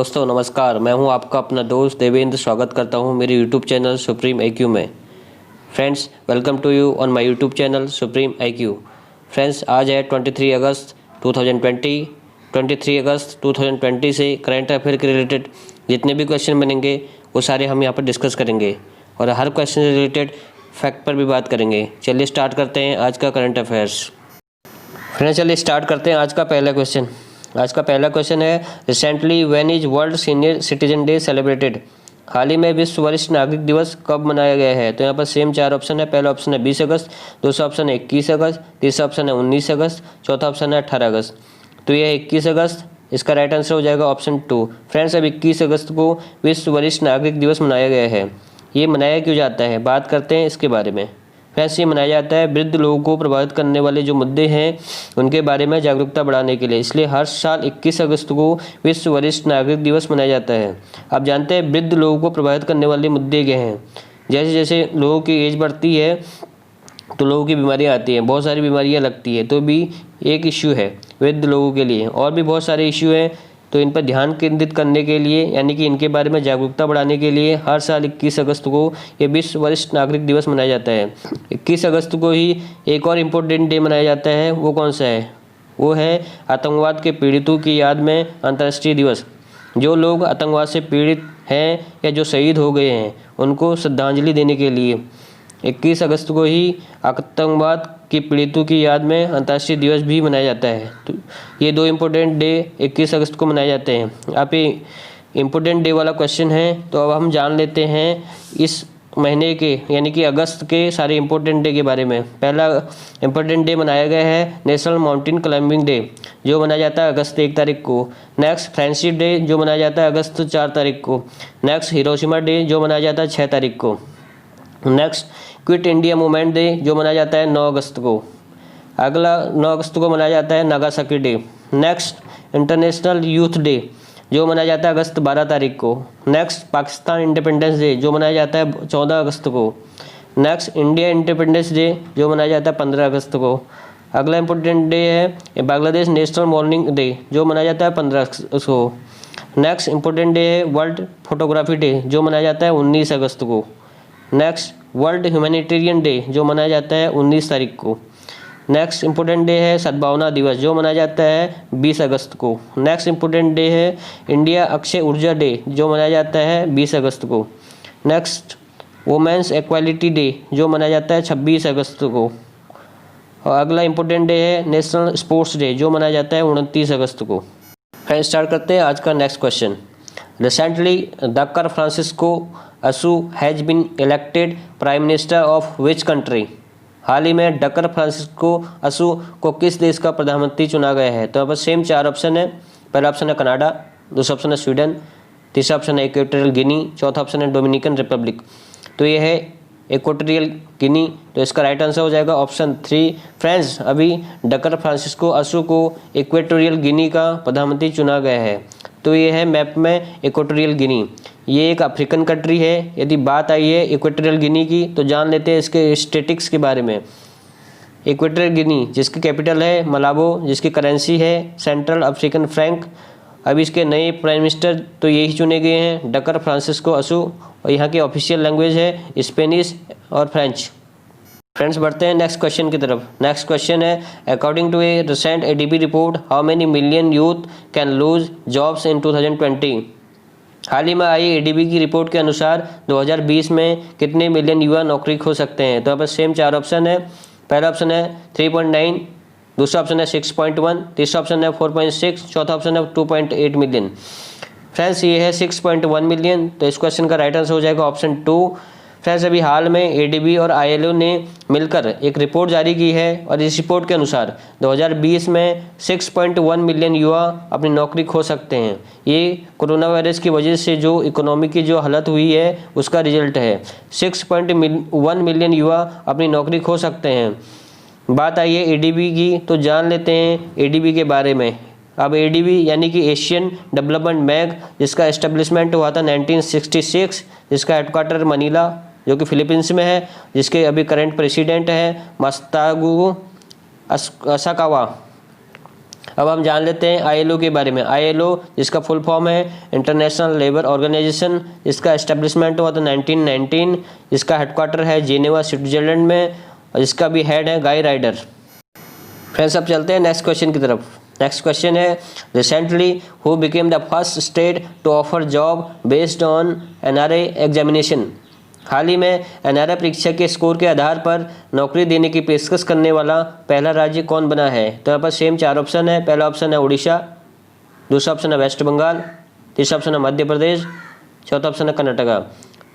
दोस्तों नमस्कार, मैं हूं आपका अपना दोस्त देवेंद्र। स्वागत करता हूं मेरे यूट्यूब चैनल सुप्रीम IQ में। Friends, welcome to you on my YouTube channel supreme IQ। Friends, आज है 23 अगस्त 2020। 23 अगस्त 2020 से करंट अफेयर के रिलेटेड जितने भी क्वेश्चन बनेंगे वो सारे हम यहाँ पर डिस्कस करेंगे और हर क्वेश्चन से रिलेटेड फैक्ट पर भी बात करेंगे। चलिए स्टार्ट करते हैं आज का करंट अफेयर्स। फ्रेंड्स, चलिए स्टार्ट करते हैं आज का पहला क्वेश्चन। आज का पहला क्वेश्चन है, recently when is World Senior Citizen Day celebrated. हाल ही में विश्व वरिष्ठ नागरिक दिवस कब मनाया गया है? तो यहाँ पर सेम 4 ऑप्शन है। पहला ऑप्शन है 20 अगस्त, दूसरा ऑप्शन है 21 अगस्त, तीसरा ऑप्शन है 19 अगस्त, चौथा ऑप्शन है 18 अगस्त। तो यह 21 अगस्त इसका राइट आंसर हो जाएगा ऑप्शन 2। फ्रेंड्स, अब 21 अगस्त को विश्व वरिष्ठ नागरिक दिवस मनाया गया है। ये मनाया क्यों जाता है, बात करते हैं इसके बारे में। फ्रेंड्स, ये मनाया जाता है वृद्ध लोगों को प्रभावित करने वाले जो मुद्दे हैं उनके बारे में जागरूकता बढ़ाने के लिए। इसलिए हर साल 21 अगस्त को विश्व वरिष्ठ नागरिक दिवस मनाया जाता है। आप जानते हैं वृद्ध लोगों को प्रभावित करने वाले मुद्दे क्या हैं। जैसे जैसे लोगों की एज बढ़ती है तो लोगों की बीमारियां आती हैं, बहुत सारी बीमारियां लगती है, तो भी एक इश्यू है वृद्ध लोगों के लिए। और भी बहुत सारे इश्यू हैं, तो इन पर ध्यान केंद्रित करने के लिए यानी कि इनके बारे में जागरूकता बढ़ाने के लिए हर साल 21 अगस्त को ये विश्व वरिष्ठ नागरिक दिवस मनाया जाता है। 21 अगस्त को ही एक और इम्पोर्टेंट डे मनाया जाता है। वो कौन सा है? वो है आतंकवाद के पीड़ितों की याद में अंतर्राष्ट्रीय दिवस। जो लोग आतंकवाद से पीड़ित हैं या जो शहीद हो गए हैं उनको श्रद्धांजलि देने के लिए 21 अगस्त को ही आतंकवाद के पीड़ितों की याद में अंतर्राष्ट्रीय दिवस भी मनाया जाता है। तो ये 2 इम्पोर्टेंट डे 21 अगस्त को मनाए जाते हैं। आप ये इम्पोर्टेंट डे वाला क्वेश्चन है, तो अब हम जान लेते हैं इस महीने के यानी कि अगस्त के सारे इम्पोर्टेंट डे के बारे में। पहला इम्पोर्टेंट डे मनाया गया है नेशनल माउंटेन क्लाइंबिंग डे, जो मनाया जाता है अगस्त 1 तारीख को। नेक्स्ट फ्रेंडशिप डे, जो मनाया जाता है अगस्त 4 तारीख को। नेक्स्ट हिरोशिमा डे, जो मनाया जाता है 6 तारीख को। Next quit India movement day, जो मनाया जाता है 9 अगस्त को। अगला 9 अगस्त को मनाया जाता है Nagasaki day. Next international youth day, जो मनाया जाता है अगस्त 12 तारीख को। नेक्स्ट पाकिस्तान इंडिपेंडेंस डे, जो मनाया जाता है 14 अगस्त को। नेक्स्ट इंडिया इंडिपेंडेंस डे, जो मनाया जाता है 15 अगस्त को। अगला इंपॉर्टेंट डे है बांग्लादेश नेशनल मॉर्निंग डे, जो मनाया जाता है 15 अगस्त को। नेक्स्ट इंपॉर्टेंट डे है वर्ल्ड फोटोग्राफी डे, जो मनाया जाता है 19 अगस्त को। नेक्स्ट वर्ल्ड ह्यूमैनिटेरियन डे, जो मनाया जाता है 19 तारीख को। नेक्स्ट इंपॉर्टेंट डे है सद्भावना दिवस, जो मनाया जाता है 20 अगस्त को। नेक्स्ट इंपॉर्टेंट डे है इंडिया अक्षय ऊर्जा डे, जो मनाया जाता है 20 अगस्त को। नेक्स्ट वुमेन्स इक्वालिटी डे, जो मनाया जाता है 26 अगस्त को। और अगला इंपॉर्टेंट डे है नेशनल स्पोर्ट्स डे, जो मनाया जाता है 29 अगस्त को। फिर स्टार्ट करते हैं आज का नेक्स्ट क्वेश्चन। रिसेंटली डक्कर फ्रांसिस्को असू has been elected prime minister of which country. हाल ही में डक्कर फ्रांसिस्को असू को किस देश का प्रधानमंत्री चुना गया है? तो यहाँ पर सेम 4 ऑप्शन है। पहला ऑप्शन है कनाडा, दूसरा ऑप्शन है स्वीडन, तीसरा ऑप्शन है इक्वेटोरियल गिनी, चौथा ऑप्शन है डोमिनिकन रिपब्लिक। तो ये है इक्वेटोरियल गिनी, तो इसका राइट आंसर हो जाएगा ऑप्शन 3। फ्रेंड्स, अभी डक्कर फ्रांसिस्को असू को इक्वेटोरियल गिनी का प्रधानमंत्री चुना गया है। तो ये है मैप में इक्वेटोरियल गिनी। ये एक अफ्रीकन कंट्री है। यदि बात आई है इक्वेटोरियल गिनी की तो जान लेते हैं इसके स्टेटिक्स के बारे में। इक्वेटोरियल गिनी जिसकी कैपिटल है मलाबो, जिसकी करेंसी है सेंट्रल अफ्रीकन फ्रैंक। अभी इसके नए प्राइम मिनिस्टर तो यही चुने गए हैं, डक्कर फ्रांसिस्को असू, और यहाँ की ऑफिशियल लैंग्वेज है स्पेनिश और फ्रेंच। फ्रेंड्स, बढ़ते हैं नेक्स्ट क्वेश्चन की तरफ। नेक्स्ट क्वेश्चन है, according to a recent ADB report how many million youth can lose jobs in 2020। हाल ही में आई ADB की रिपोर्ट के अनुसार 2020 में कितने मिलियन युवा नौकरी खो सकते हैं? तो यहाँ पर सेम 4 ऑप्शन है। पहला ऑप्शन है 3.9, दूसरा ऑप्शन है 6.1, तीसरा ऑप्शन है 4.6, चौथा ऑप्शन है 2.8 मिलियन। फ्रेंड्स, ये है 6.1 मिलियन, तो इस क्वेश्चन का राइट आंसर हो जाएगा ऑप्शन 2। फ्रेंड्स, अभी हाल में ADB और ILO ने मिलकर एक रिपोर्ट जारी की है और इस रिपोर्ट के अनुसार 2020 में 6.1 मिलियन युवा अपनी नौकरी खो सकते हैं। ये कोरोना वायरस की वजह से जो इकोनॉमी की जो हालत हुई है उसका रिजल्ट है। 6.1 मिलियन युवा अपनी नौकरी खो सकते हैं। बात आई है ADB की, तो जान लेते हैं ADB के बारे में। अब ADB यानी कि एशियन डेवलपमेंट बैंक, जिसका एस्टेब्लिशमेंट हुआ था 1966, जिसका हेडक्वार्टर मनीला जो कि फिलीपींस में है, जिसके अभी करंट प्रेसिडेंट है मात्सुतागु असाकावा। अब हम जान लेते हैं ILO के बारे में। ILO जिसका फुल फॉर्म है इंटरनेशनल लेबर ऑर्गेनाइजेशन, जिसका एस्टेब्लिशमेंट हुआ था 1919, जिसका हेडक्वार्टर है जेनेवा स्विट्जरलैंड में, और जिसका भी हेड है गाई राइडर। फ्रेंड्स अब चलते हैं नेक्स्ट क्वेश्चन की तरफ। नेक्स्ट क्वेश्चन है recently who became the first state to offer job based on NRA examination. हाल ही में NRA परीक्षा के स्कोर के आधार पर नौकरी देने की पेशकश करने वाला पहला राज्य कौन बना है? तो यहाँ पर सेम 4 ऑप्शन है। पहला ऑप्शन है उड़ीसा, दूसरा ऑप्शन है वेस्ट बंगाल, तीसरा ऑप्शन है मध्य प्रदेश, चौथा ऑप्शन है कर्नाटका।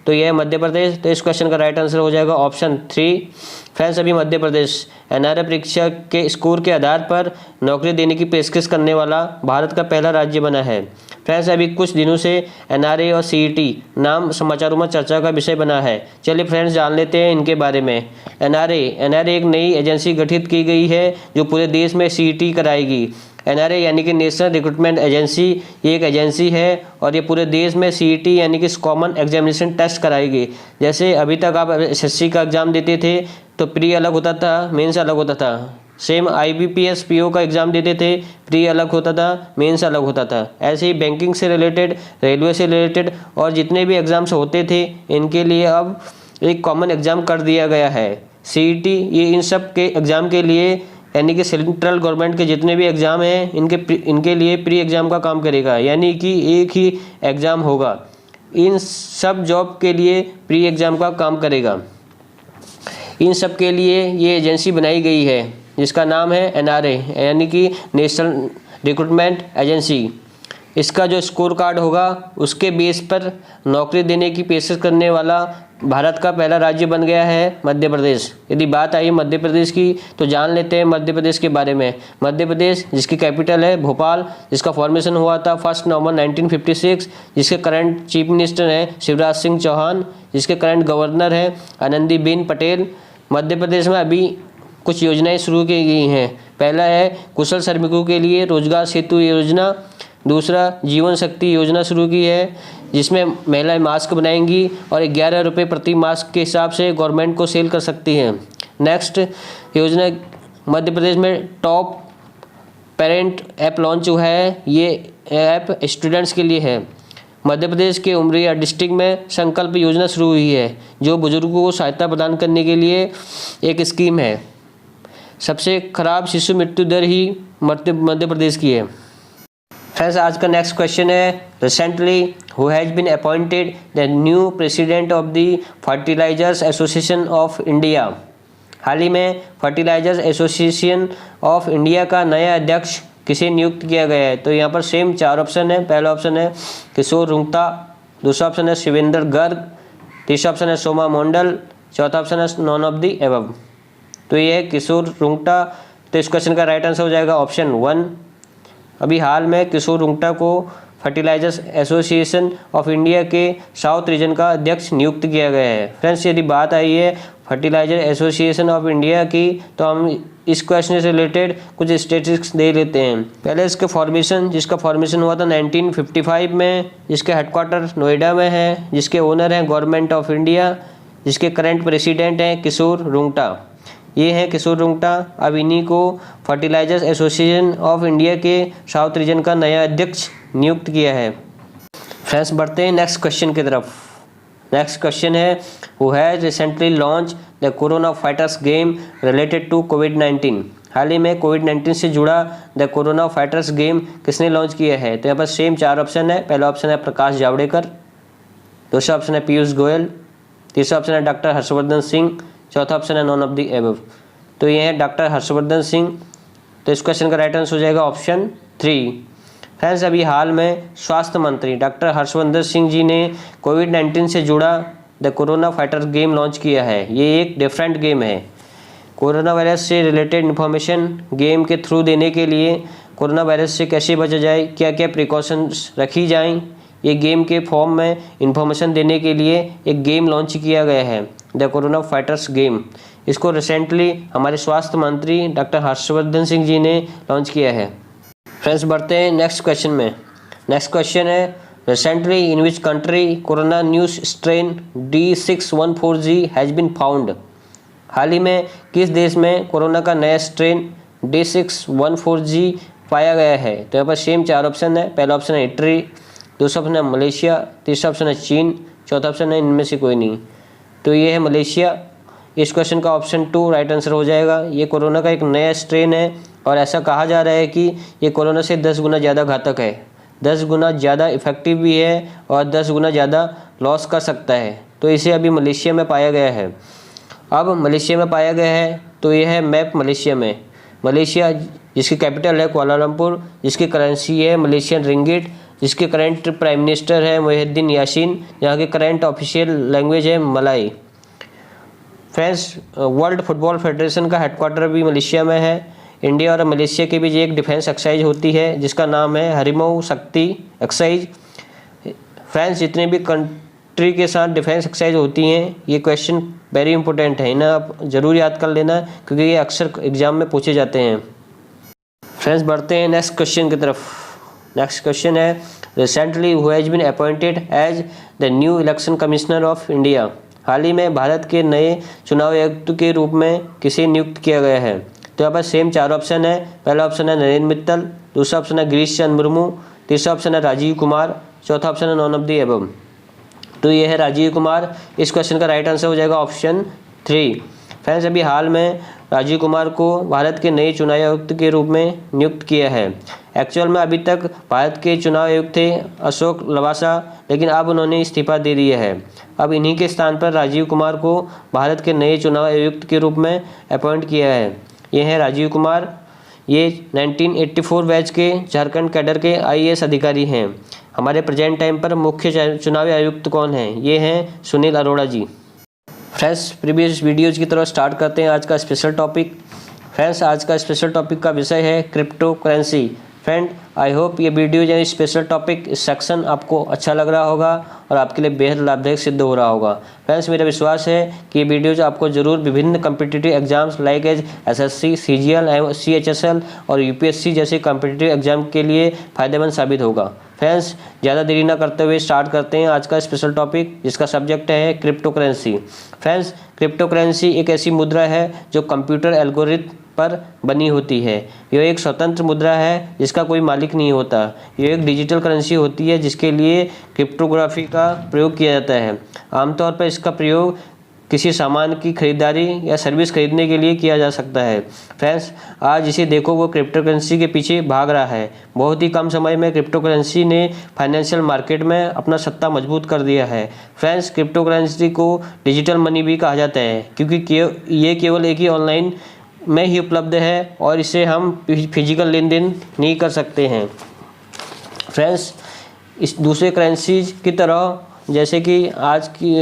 तो यह है मध्य प्रदेश। तो इस क्वेश्चन का राइट आंसर हो जाएगा ऑप्शन 3। फ्रेंड्स अभी मध्य प्रदेश NRA परीक्षा के स्कोर के आधार पर नौकरी देने की पेशकश करने वाला भारत का पहला राज्य बना है। फ्रेंड्स अभी कुछ दिनों से NRA और CET नाम समाचारों में चर्चा का विषय बना है। चलिए फ्रेंड्स जान लेते हैं इनके बारे में। NRA एक नई एजेंसी गठित की गई है जो पूरे देश में CET कराएगी। NRA यानी कि नेशनल रिक्रूटमेंट एजेंसी, ये एक एजेंसी है और ये पूरे देश में CET यानी कि कॉमन एग्जामिनेशन टेस्ट कराएगी। जैसे अभी तक आप SSC का एग्ज़ाम देते थे तो प्री अलग होता था, मेंस अलग होता था। सेम IBPS PO का एग्ज़ाम देते थे, प्री अलग होता था, मेंस अलग होता था। ऐसे ही बैंकिंग से रिलेटेड, रेलवे से रिलेटेड और जितने भी एग्ज़ाम्स होते थे इनके लिए अब एक कॉमन एग्ज़ाम कर दिया गया है CET। ये इन सब के एग्ज़ाम के लिए यानी कि सेंट्रल गवर्नमेंट के जितने भी एग्ज़ाम हैं इनके लिए प्री एग्ज़ाम का काम करेगा, यानी कि एक ही एग्ज़ाम होगा। इन सब जॉब के लिए प्री एग्ज़ाम का काम करेगा। इन सब के लिए ये एजेंसी बनाई गई है जिसका नाम है NRA यानी कि नेशनल रिक्रूटमेंट एजेंसी। इसका जो स्कोर कार्ड होगा उसके बेस पर नौकरी देने की पेशकश करने वाला भारत का पहला राज्य बन गया है मध्य प्रदेश। यदि बात आई मध्य प्रदेश की तो जान लेते हैं मध्य प्रदेश के बारे में। मध्य प्रदेश जिसकी कैपिटल है भोपाल, जिसका फॉर्मेशन हुआ था 1 नवंबर 1956, जिसके करंट चीफ मिनिस्टर हैं शिवराज सिंह चौहान, जिसके करंट गवर्नर हैं आनंदीबेन पटेल। मध्य प्रदेश में अभी कुछ योजनाएं शुरू की गई हैं। पहला है कुशल श्रमिकों के लिए रोजगार सेतु योजना, दूसरा जीवन शक्ति योजना शुरू की है जिसमें महिलाएं मास्क बनाएंगी और 11 रुपये प्रति मास्क के हिसाब से गवर्नमेंट को सेल कर सकती हैं। नेक्स्ट योजना मध्य प्रदेश में टॉप पेरेंट ऐप लॉन्च हुआ है। ये ऐप स्टूडेंट्स के लिए है। मध्य प्रदेश के उमरिया डिस्ट्रिक्ट में संकल्प योजना शुरू हुई है जो बुजुर्गों को सहायता प्रदान करने के लिए एक स्कीम है। सबसे खराब शिशु मृत्यु दर ही मध्य प्रदेश की है। फ्रेंड्स आज का नेक्स्ट क्वेश्चन है recently who has been appointed the new president of the fertilisers association of India. हाल ही में फर्टिलाइजर्स एसोसिएशन ऑफ इंडिया का नया अध्यक्ष किसे नियुक्त किया गया है? तो यहाँ पर सेम 4 ऑप्शन है। पहला ऑप्शन है किशोर रुंगटा, दूसरा ऑप्शन है शिवेंद्र गर्ग, तीसरा ऑप्शन है सोमा मंडल, चौथा ऑप्शन है नॉन ऑफ द एबव। तो ये है किशोर रुंगटा। तो इस क्वेश्चन का राइट आंसर हो जाएगा ऑप्शन 1। अभी हाल में किशोर रुंगटा को फर्टिलाइजर्स एसोसिएशन ऑफ इंडिया के साउथ रीजन का अध्यक्ष नियुक्त किया गया है। फ्रेंड्स यदि बात आई है फर्टिलाइजर एसोसिएशन ऑफ इंडिया की तो हम इस क्वेश्चन से रिलेटेड कुछ स्टैटिस्टिक्स दे लेते हैं। पहले इसके फॉर्मेशन, जिसका फॉर्मेशन हुआ था 1955 में, जिसके हेडक्वार्टर नोएडा में है, जिसके ओनर हैं गवर्नमेंट ऑफ इंडिया, जिसके करंट प्रेसिडेंट हैं किशोर रुंगटा। ये हैं किशोर रुंगटा। अब इन्हीं को फर्टिलाइजर्स एसोसिएशन ऑफ इंडिया के साउथ रीजन का नया अध्यक्ष नियुक्त किया है। फ्रेंड्स बढ़ते हैं नेक्स्ट क्वेश्चन की तरफ। नेक्स्ट क्वेश्चन है who has recently launch the corona fighters game related to कोविड-19। हाल ही में कोविड-19 से जुड़ा द कोरोना फाइटर्स गेम किसने लॉन्च किया है? तो यहाँ पर सेम 4 ऑप्शन है। पहला ऑप्शन है प्रकाश जावड़ेकर, दूसरा ऑप्शन है पीयूष गोयल, तीसरा ऑप्शन है डॉक्टर हर्षवर्धन सिंह, चौथा ऑप्शन है नॉन ऑफ द एबव। तो ये है डॉक्टर हर्षवर्धन सिंह। तो इस क्वेश्चन का राइट आंसर हो जाएगा ऑप्शन 3। फ्रेंड्स अभी हाल में स्वास्थ्य मंत्री डॉक्टर हर्षवर्धन सिंह जी ने कोविड-19 से जुड़ा the corona fighter game launch किया है। ये एक डिफरेंट गेम है। कोरोना वायरस से रिलेटेड इन्फॉर्मेशन गेम के थ्रू देने के लिए कोरोना वायरस से कैसे बचा जाए, क्या क्या प्रिकॉशंस रखी जाएं, ये गेम के फॉर्म में इन्फॉर्मेशन देने के लिए एक गेम लॉन्च किया गया है द कोरोना फाइटर्स गेम। इसको रिसेंटली हमारे स्वास्थ्य मंत्री डॉक्टर हर्षवर्धन सिंह जी ने लॉन्च किया है। फ्रेंड्स बढ़ते हैं नेक्स्ट क्वेश्चन में। नेक्स्ट क्वेश्चन है recently in which country corona news strain D614G has been found. हाल ही में किस देश में कोरोना का नया स्ट्रेन D614G पाया गया है? तो यहाँ पर सेम 4 ऑप्शन है। पहला ऑप्शन है इटली, दूसरा ऑप्शन है मलेशिया, तीसरा ऑप्शन है चीन, चौथा ऑप्शन है इनमें से कोई नहीं। तो ये है मलेशिया। इस क्वेश्चन का ऑप्शन 2 राइट आंसर हो जाएगा। ये कोरोना का एक नया स्ट्रेन है और ऐसा कहा जा रहा है कि ये कोरोना से 10 गुना ज़्यादा घातक है, 10 गुना ज़्यादा इफेक्टिव भी है और 10 गुना ज़्यादा लॉस कर सकता है। तो इसे अभी मलेशिया में पाया गया है। अब मलेशिया में पाया गया है तो ये है मैप मलेशिया में। मलेशिया जिसकी कैपिटल है कुआलालंपुर, जिसकी करेंसी है मलेशियन रिंगिट, जिसके करंट प्राइम मिनिस्टर है मुहिद्दीन यासीन, यहाँ के करंट ऑफिशियल लैंग्वेज है मलाई। फ्रेंड्स, वर्ल्ड फुटबॉल फेडरेशन का हेडक्वार्टर भी मलेशिया में है। इंडिया और मलेशिया के बीच एक डिफेंस एक्सरसाइज होती है जिसका नाम है हरिमऊ शक्ति एक्सरसाइज। फ्रेंड्स, जितने भी कंट्री के साथ डिफेंस एक्सरसाइज होती हैं, ये क्वेश्चन वेरी इंपॉर्टेंट है, इन्हें आप ज़रूर याद कर लेना क्योंकि ये अक्सर एग्जाम में पूछे जाते हैं। फ्रेंड्स, बढ़ते हैं नेक्स्ट क्वेश्चन की तरफ। नेक्स्ट क्वेश्चन है recently who has been appointed as the new election commissioner of India. हाल ही में भारत के नए चुनाव आयुक्त के रूप में किसे नियुक्त किया गया है? तो यहाँ पर सेम 4 ऑप्शन है। पहला ऑप्शन है नरेंद्र मित्तल, दूसरा ऑप्शन है गिरीश चंद्र मुर्मू, तीसरा ऑप्शन है राजीव कुमार, चौथा ऑप्शन है नॉन ऑफ द एबव। तो ये है राजीव कुमार। इस क्वेश्चन का राइट आंसर हो जाएगा ऑप्शन 3। फ्रेंड्स, अभी हाल में राजीव कुमार को भारत के नए चुनाव आयुक्त के रूप में नियुक्त किया है। एक्चुअल में अभी तक भारत के चुनाव आयुक्त थे अशोक लवासा, लेकिन अब उन्होंने इस्तीफा दे दिया है। अब इन्हीं के स्थान पर राजीव कुमार को भारत के नए चुनाव आयुक्त के रूप में अपॉइंट किया है। ये है राजीव कुमार। ये 1984 बैच के झारखंड कैडर के IAS अधिकारी हैं। हमारे प्रेजेंट टाइम पर मुख्य चुनावी आयुक्त कौन हैं? ये हैं सुनील अरोड़ा जी। फ्रेंड्स, प्रीवियस वीडियोज़ की तरह स्टार्ट करते हैं आज का स्पेशल टॉपिक। फ्रेंड्स, आज का स्पेशल टॉपिक का विषय है crypto currency. Friend, I hope ये वीडियो यानी स्पेशल टॉपिक इस सेक्शन आपको अच्छा लग रहा होगा और आपके लिए बेहद लाभदायक सिद्ध हो रहा होगा। फ्रेंड्स, मेरा विश्वास है कि ये वीडियोज आपको जरूर विभिन्न competitive exams like as SSC, CGL, CHSL और UPSC जैसे कम्पिटिटिव एग्जाम के लिए फ़ायदेमंद साबित होगा। फ्रेंड्स, ज़्यादा देरी ना करते हुए स्टार्ट करते हैं आज का स्पेशल टॉपिक, जिसका सब्जेक्ट है crypto currency. Friends, crypto currency एक ऐसी मुद्रा है जो कंप्यूटर एल्गोरिथम पर बनी होती है। यह एक स्वतंत्र मुद्रा है जिसका कोई मालिक नहीं होता। यह एक डिजिटल करेंसी होती है जिसके लिए क्रिप्टोग्राफी का प्रयोग किया जाता है। आमतौर पर इसका प्रयोग किसी सामान की खरीदारी या सर्विस खरीदने के लिए किया जा सकता है। फ्रेंड्स, आज जिसे देखो वो क्रिप्टो करेंसी के पीछे भाग रहा है। बहुत ही कम समय में क्रिप्टो करेंसी ने फाइनेंशियल मार्केट में अपना सत्ता मजबूत कर दिया है। फ्रेंड्स, क्रिप्टो करेंसी को डिजिटल मनी भी कहा जाता है क्योंकि ये केवल एक ही ऑनलाइन में ही उपलब्ध है और इसे हम फिजिकल लेन देन नहीं कर सकते हैं। फ्रेंड्स, इस दूसरे करेंसीज की तरह जैसे कि आज की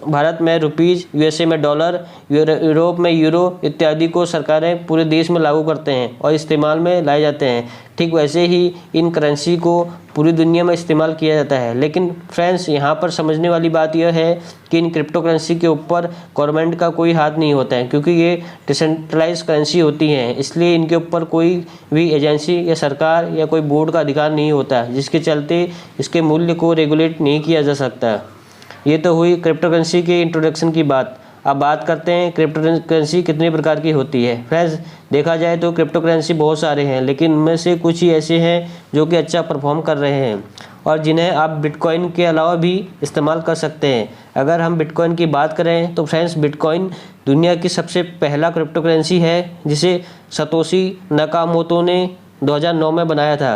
भारत में रुपीज़, USA में डॉलर, यूरोप में यूरो इत्यादि को सरकारें पूरे देश में लागू करते हैं और इस्तेमाल में लाए जाते हैं। ठीक वैसे ही इन करेंसी को पूरी दुनिया में इस्तेमाल किया जाता है। लेकिन फ्रेंड्स, यहाँ पर समझने वाली बात यह है कि इन क्रिप्टो करेंसी के ऊपर गवर्नमेंट का कोई हाथ नहीं होता है क्योंकि ये डिसेंट्रलाइज करेंसी होती हैं। इसलिए इनके ऊपर कोई भी एजेंसी या सरकार या कोई बोर्ड का अधिकार नहीं होता, जिसके चलते इसके मूल्य को रेगुलेट नहीं किया जा सकता। ये तो हुई क्रिप्टो करेंसी के इंट्रोडक्शन की बात। अब बात करते हैं क्रिप्टो करेंसी कितने प्रकार की होती है। फ्रेंड्स, देखा जाए तो क्रिप्टो करेंसी बहुत सारे हैं, लेकिन उनमें से कुछ ही ऐसे हैं जो कि अच्छा परफॉर्म कर रहे हैं और जिन्हें आप बिटकॉइन के अलावा भी इस्तेमाल कर सकते हैं। अगर हम बिटकॉइन की बात करें तो फ्रेंड्स, बिटकॉइन दुनिया की सबसे पहला क्रिप्टो करेंसी है जिसे सतोशी नकामोटो ने 2009 में बनाया था।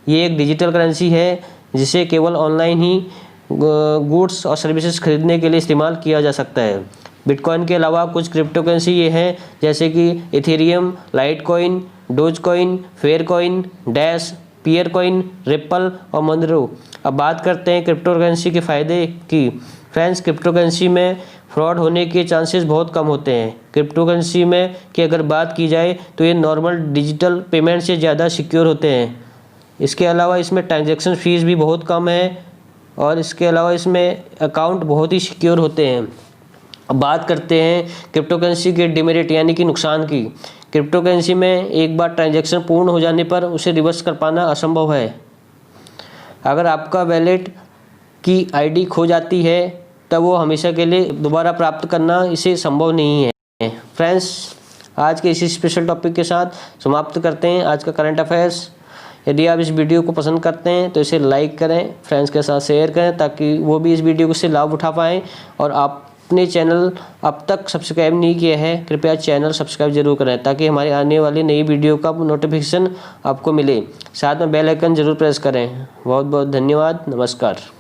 ये एक डिजिटल करेंसी है जिसे केवल ऑनलाइन ही गुड्स और सर्विसेज खरीदने के लिए इस्तेमाल किया जा सकता है। बिटकॉइन के अलावा कुछ क्रिप्टो करेंसी ये हैं जैसे कि Ethereum, Litecoin, Dogecoin, Faircoin, Dash, Peercoin, Ripple और मोनेरो। अब बात करते हैं क्रिप्टो करेंसी के फ़ायदे की। फ्रेंड्स, क्रिप्टो करेंसी में फ्रॉड होने के चांसेस बहुत कम होते हैं। क्रिप्टो करेंसी में की अगर बात की जाए तो ये नॉर्मल डिजिटल पेमेंट से ज़्यादा सिक्योर होते हैं। इसके अलावा इसमें ट्रांजैक्शन फ़ीस भी बहुत कम है और इसके अलावा इसमें अकाउंट बहुत ही सिक्योर होते हैं। अब बात करते हैं क्रिप्टो करेंसी के डिमेरिट यानी कि नुकसान की। क्रिप्टो करेंसी में एक बार ट्रांजैक्शन पूर्ण हो जाने पर उसे रिवर्स कर पाना असंभव है। अगर आपका वैलेट की ID खो जाती है तब वो हमेशा के लिए दोबारा प्राप्त करना इसे संभव नहीं है। फ्रेंड्स, आज के इसी स्पेशल टॉपिक के साथ समाप्त करते हैं आज का करंट अफेयर्स। यदि आप इस वीडियो को पसंद करते हैं तो इसे लाइक करें, फ्रेंड्स के साथ शेयर करें ताकि वो भी इस वीडियो से लाभ उठा पाएँ। और आपने चैनल अब तक सब्सक्राइब नहीं किया है, कृपया चैनल सब्सक्राइब जरूर करें ताकि हमारे आने वाली नई वीडियो का नोटिफिकेशन आपको मिले। साथ में बेल आइकन जरूर प्रेस करें। बहुत बहुत धन्यवाद। नमस्कार।